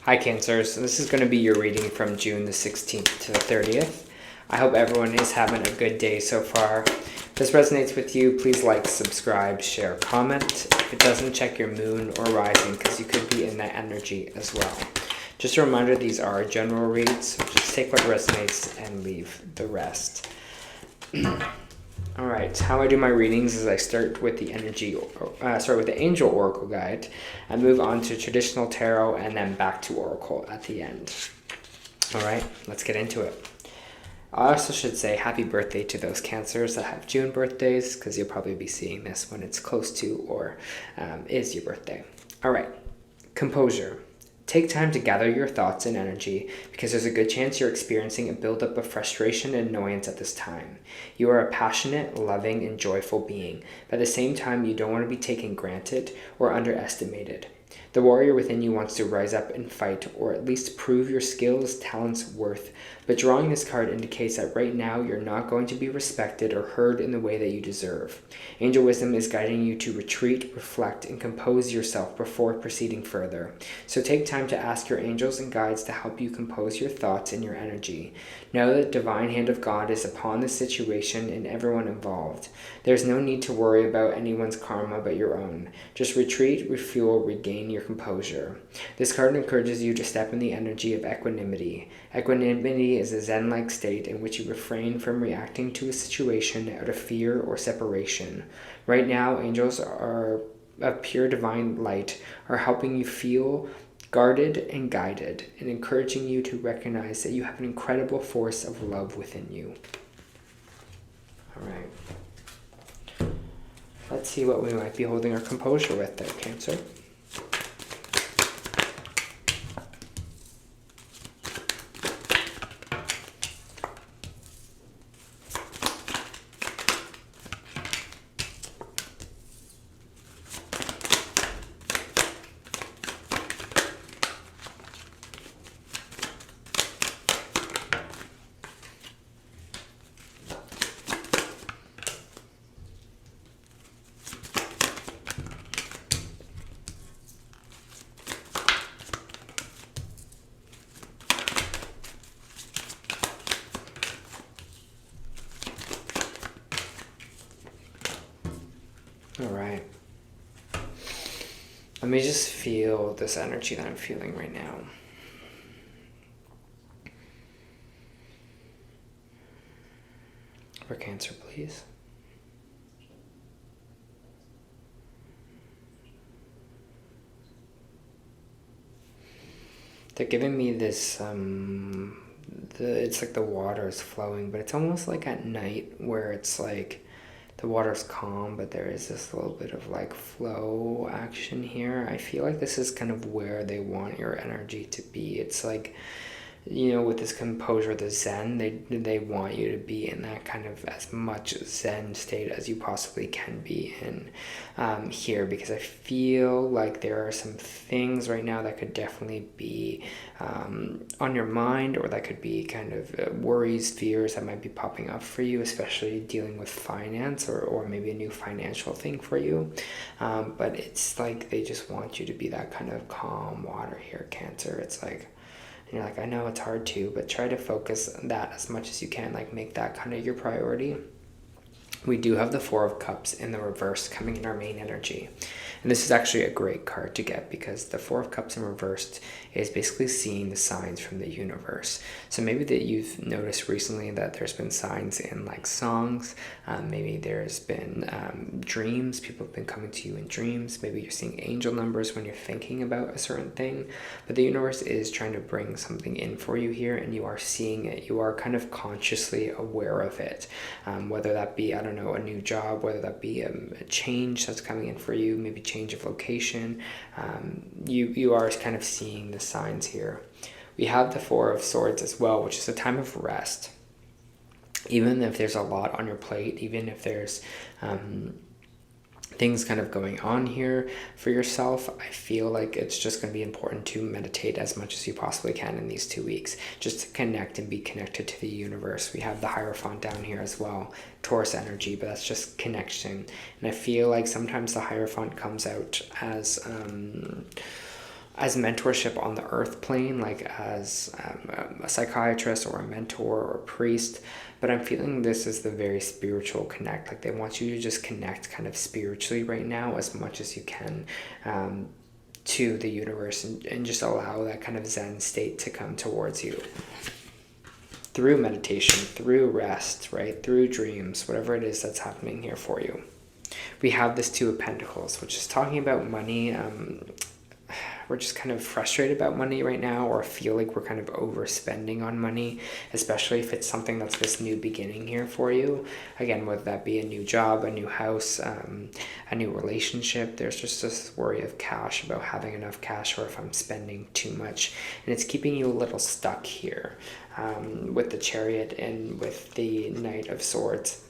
Hi Cancers, this is going to be your reading from June the 16th to the 30th. I hope everyone is having a good day so far. If this resonates with you, please like, subscribe, share, comment. If it doesn't, check your moon or rising because you could be in that energy as well. Just a reminder, these are general reads, so just take what resonates and leave the rest. Alright, how I do my readings is I start with the Angel Oracle Guide, and move on to traditional tarot, and then back to Oracle at the end. Alright, let's get into it. I also should say happy birthday to those Cancers that have June birthdays, because you'll probably be seeing this when it's close to or is your birthday. Alright, composure. Take time to gather your thoughts and energy because there's a good chance you're experiencing a buildup of frustration and annoyance at this time. You are a passionate, loving, and joyful being, but at the same time you don't want to be taken granted or underestimated. The warrior within you wants to rise up and fight, or at least prove your skills, talents, worth. But drawing this card indicates that right now you're not going to be respected or heard in the way that you deserve. Angel wisdom is guiding you to retreat, reflect, and compose yourself before proceeding further. So take time to ask your angels and guides to help you compose your thoughts and your energy. Know that the divine hand of God is upon the situation and everyone involved. There's no need to worry about anyone's karma but your own. Just retreat, refuel, regain your composure. This card encourages you to step in the energy of equanimity. Equanimity is a zen-like state in which you refrain from reacting to a situation out of fear or separation. Right now, angels are of pure divine light are helping you feel guarded and guided, and encouraging you to recognize that you have an incredible force of love within you. All right. Let's see what we might be holding our composure with there, Cancer. All right. Let me just feel this energy that I'm feeling right now. For Cancer, please. They're giving me this, it's like the water is flowing, but it's almost like at night where it's like the water's calm, but there is this little bit of like flow action here. I feel like this is kind of where they want your energy to be. It's like, you know, with this composure, the zen, they want you to be in that kind of as much zen state as you possibly can be in here, because I feel like there are some things right now that could definitely be on your mind, or that could be kind of worries, fears that might be popping up for you, especially dealing with finance or maybe a new financial thing for you. But it's like they just want you to be that kind of calm water here, Cancer. It's like, and you're like, I know it's hard to, but try to focus on that as much as you can. Like, make that kind of your priority. We do have the Four of Cups in the reverse coming in our main energy. And this is actually a great card to get because the Four of Cups in reversed is basically seeing the signs from the universe. So maybe that you've noticed recently that there's been signs in like songs. Maybe there's been dreams. People have been coming to you in dreams. Maybe you're seeing angel numbers when you're thinking about a certain thing. But the universe is trying to bring something in for you here, and you are seeing it. You are kind of consciously aware of it. Whether that be, I don't know, a new job, whether that be a change that's coming in for you, maybe change of location. You are kind of seeing the signs here. We have the Four of Swords as well, which is a time of rest. Even if there's a lot on your plate, even if there's things kind of going on here for yourself, I feel like it's just going to be important to meditate as much as you possibly can in these 2 weeks, just to connect and be connected to the universe. We have the Hierophant down here as well, Taurus energy, but that's just connection. And I feel like sometimes the Hierophant comes out as as mentorship on the earth plane, like as a psychiatrist or a mentor or a priest, but I'm feeling this is the very spiritual connect. Like they want you to just connect kind of spiritually right now as much as you can to the universe, and just allow that kind of Zen state to come towards you through meditation, through rest, right? Through dreams, whatever it is that's happening here for you. We have this Two of Pentacles, which is talking about money. We're just kind of frustrated about money right now, or feel like we're kind of overspending on money, especially if it's something that's this new beginning here for you. Again, whether that be a new job, a new house, a new relationship, there's just this worry of cash, about having enough cash, or if I'm spending too much. And it's keeping you a little stuck here with the Chariot and with the Knight of Swords.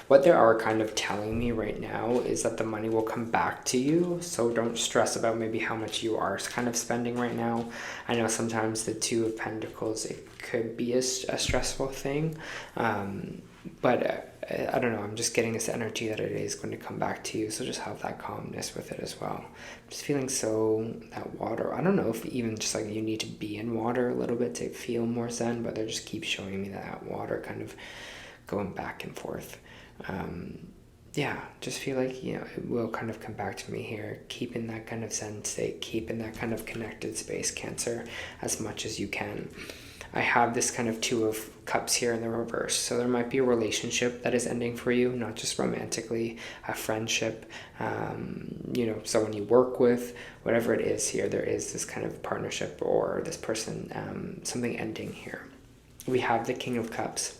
What they are kind of telling me right now is that the money will come back to you, so don't stress about maybe how much you are kind of spending right now. I know sometimes the Two of Pentacles, it could be a stressful thing, but I don't know, I'm just getting this energy that it is going to come back to you, so just have that calmness with it as well. I'm just feeling that water, I don't know if even just like you need to be in water a little bit to feel more Zen, but they just keep showing me that water kind of going back and forth. Yeah, just feel like, it will kind of come back to me here. Keep in that kind of Zen state, keep in that kind of connected space, Cancer, as much as you can. I have this kind of Two of Cups here in the reverse. So there might be a relationship that is ending for you, not just romantically, a friendship, someone you work with, whatever it is here, there is this kind of partnership or this person, something ending here. We have the King of Cups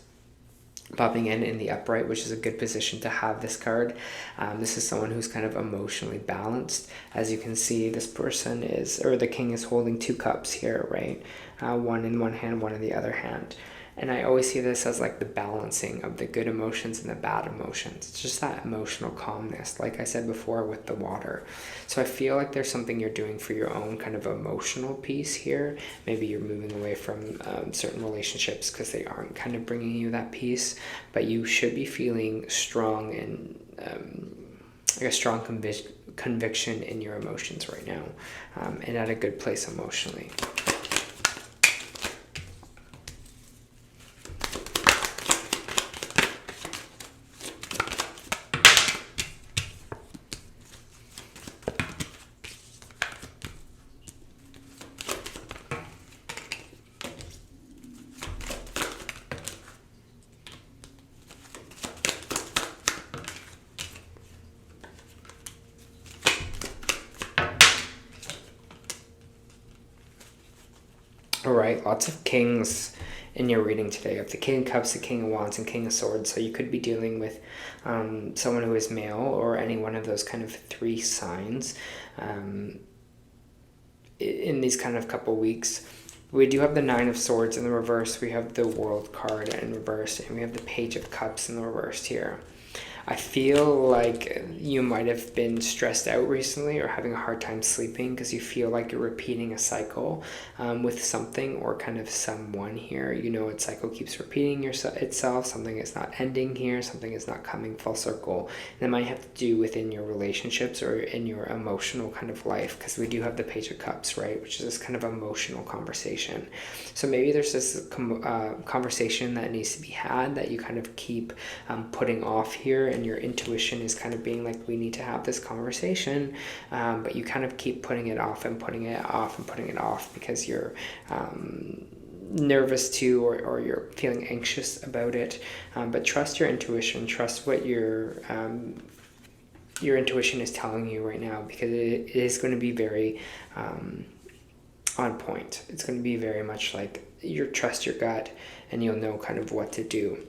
popping in the upright, which is a good position to have this card. This is someone who's kind of emotionally balanced. As you can see, this person the king is holding 2 cups here, right? One in one hand, one in the other hand. And I always see this as like the balancing of the good emotions and the bad emotions. It's just that emotional calmness, like I said before with the water. So I feel like there's something you're doing for your own kind of emotional piece here. Maybe you're moving away from certain relationships because they aren't kind of bringing you that peace. But you should be feeling strong and a strong conviction in your emotions right now, and at a good place emotionally. All right, lots of kings in your reading today. You have the King of Cups, the King of Wands, and King of Swords. So you could be dealing with someone who is male, or any one of those kind of 3 signs in these kind of couple weeks. We do have the 9 of Swords in the reverse. We have the World card in reverse, and we have the Page of Cups in the reverse here. I feel like you might have been stressed out recently or having a hard time sleeping because you feel like you're repeating a cycle with something or kind of someone here. A cycle keeps repeating itself. Something is not ending here. Something is not coming full circle. And it might have to do within your relationships or in your emotional kind of life, because we do have the Page of Cups, right? Which is this kind of emotional conversation. So maybe there's this conversation that needs to be had that you kind of keep putting off here, and your intuition is kind of being like, we need to have this conversation, but you kind of keep putting it off and putting it off and putting it off because you're nervous too, or you're feeling anxious about it. But trust your intuition, trust what your intuition is telling you right now, because it is going to be very on point. It's going to be very much like trust your gut, and you'll know kind of what to do.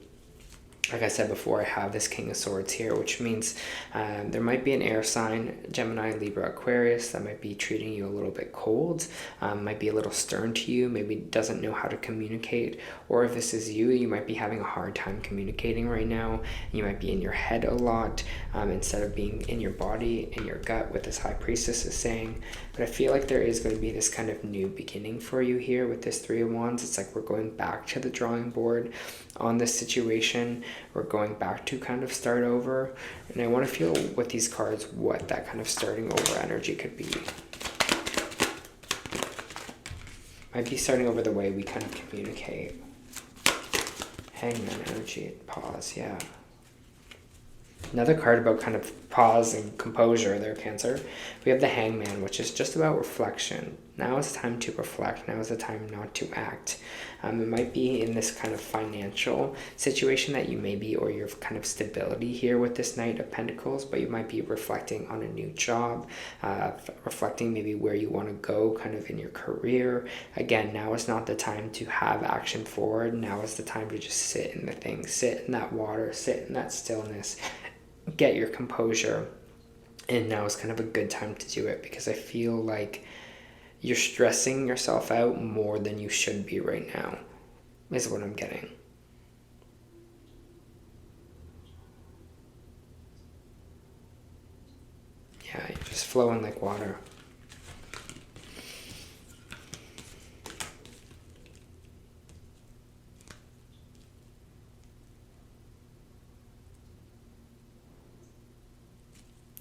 Like I said before, I have this King of Swords here, which means there might be an air sign, Gemini, Libra, Aquarius, that might be treating you a little bit cold, might be a little stern to you, maybe doesn't know how to communicate. Or if this is you, you might be having a hard time communicating right now. You might be in your head a lot instead of being in your body, in your gut, what this High Priestess is saying. But I feel like there is going to be this kind of new beginning for you here with this 3 of Wands. It's like we're going back to the drawing board on this situation. or going back to kind of start over. And I want to feel with these cards what that kind of starting over energy could be. Might be starting over the way we kind of communicate. Hangman energy, pause, yeah. Another card about kind of pause and composure there, Cancer. We have the Hangman, which is just about reflection. Now is the time to reflect. Now is the time not to act. It might be in this kind of financial situation that you may be, or your kind of stability here with this Knight of Pentacles, but you might be reflecting on a new job, reflecting maybe where you want to go kind of in your career. Again, now is not the time to have action forward. Now is the time to just sit in the thing, sit in that water, sit in that stillness, get your composure. And now is kind of a good time to do it, because I feel like you're stressing yourself out more than you should be right now, is what I'm getting. Yeah, you're just flowing like water.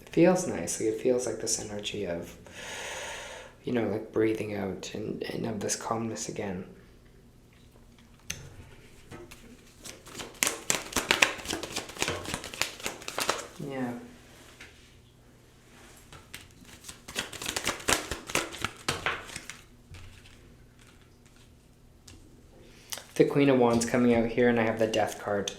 It feels nice. Like, it feels like this energy of, you know, like breathing out and of this calmness again. Yeah. The Queen of Wands coming out here, and I have the Death card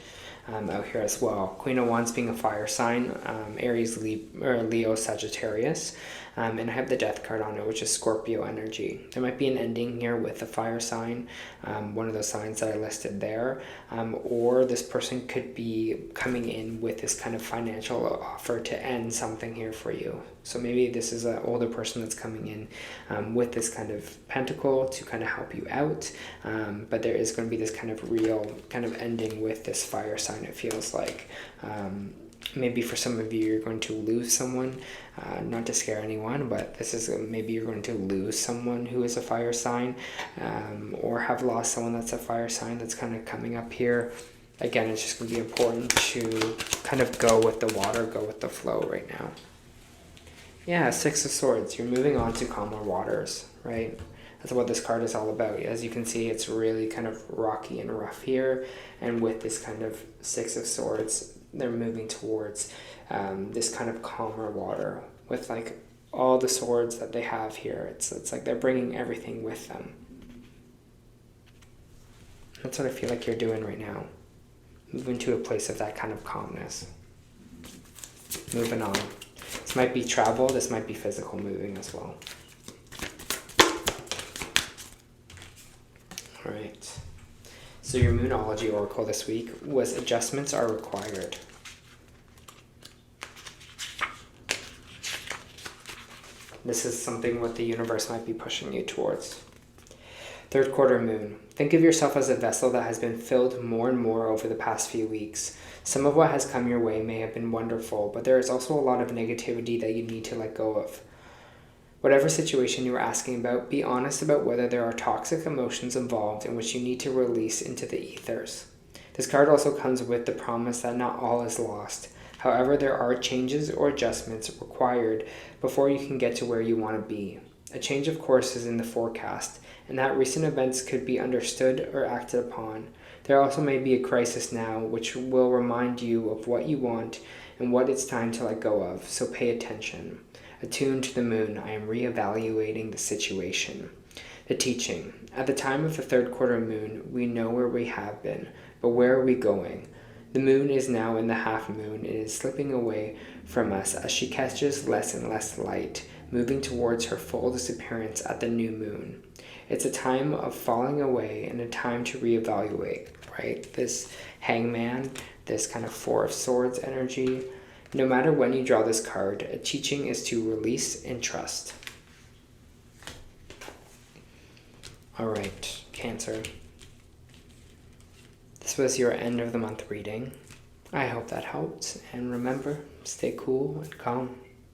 out here as well. Queen of Wands being a fire sign, Aries, Leo, Sagittarius. And I have the Death card on it, which is Scorpio energy. There might be an ending here with the fire sign, one of those signs that I listed there. Or this person could be coming in with this kind of financial offer to end something here for you. So maybe this is an older person that's coming in with this kind of pentacle to kind of help you out. But there is going to be this kind of real kind of ending with this fire sign, it feels like. Maybe for some of you, you're going to lose someone, not to scare anyone, but this is maybe you're going to lose someone who is a fire sign, or have lost someone that's a fire sign that's kind of coming up here. Again, it's just going to be important to kind of go with the water, go with the flow right now. Yeah, Six of Swords. You're moving on to calmer waters, right? That's what this card is all about. As you can see, it's really kind of rocky and rough here. And with this kind of Six of Swords, they're moving towards this kind of calmer water with like all the swords that they have here. It's like they're bringing everything with them. That's what I feel like you're doing right now. Moving to a place of that kind of calmness. Moving on. This might be travel. This might be physical moving as well. All right. So your Moonology Oracle this week was adjustments are required. This is something what the universe might be pushing you towards. Third quarter moon. Think of yourself as a vessel that has been filled more and more over the past few weeks. Some of what has come your way may have been wonderful, but there is also a lot of negativity that you need to let go of. Whatever situation you are asking about, be honest about whether there are toxic emotions involved in which you need to release into the ethers. This card also comes with the promise that not all is lost. However, there are changes or adjustments required before you can get to where you want to be. A change of course is in the forecast, and that recent events could be understood or acted upon. There also may be a crisis now which will remind you of what you want and what it's time to let go of, so pay attention. Attuned to the moon, I am reevaluating the situation. The teaching. At the time of the third quarter moon, we know where we have been, but where are we going? The moon is now in the half moon and is slipping away from us as she catches less and less light, moving towards her full disappearance at the new moon. It's a time of falling away and a time to reevaluate, right? This hangman, this kind of Four of Swords energy. No matter when you draw this card, a teaching is to release and trust. All right, Cancer. This was your end of the month reading. I hope that helped. And remember, stay cool and calm.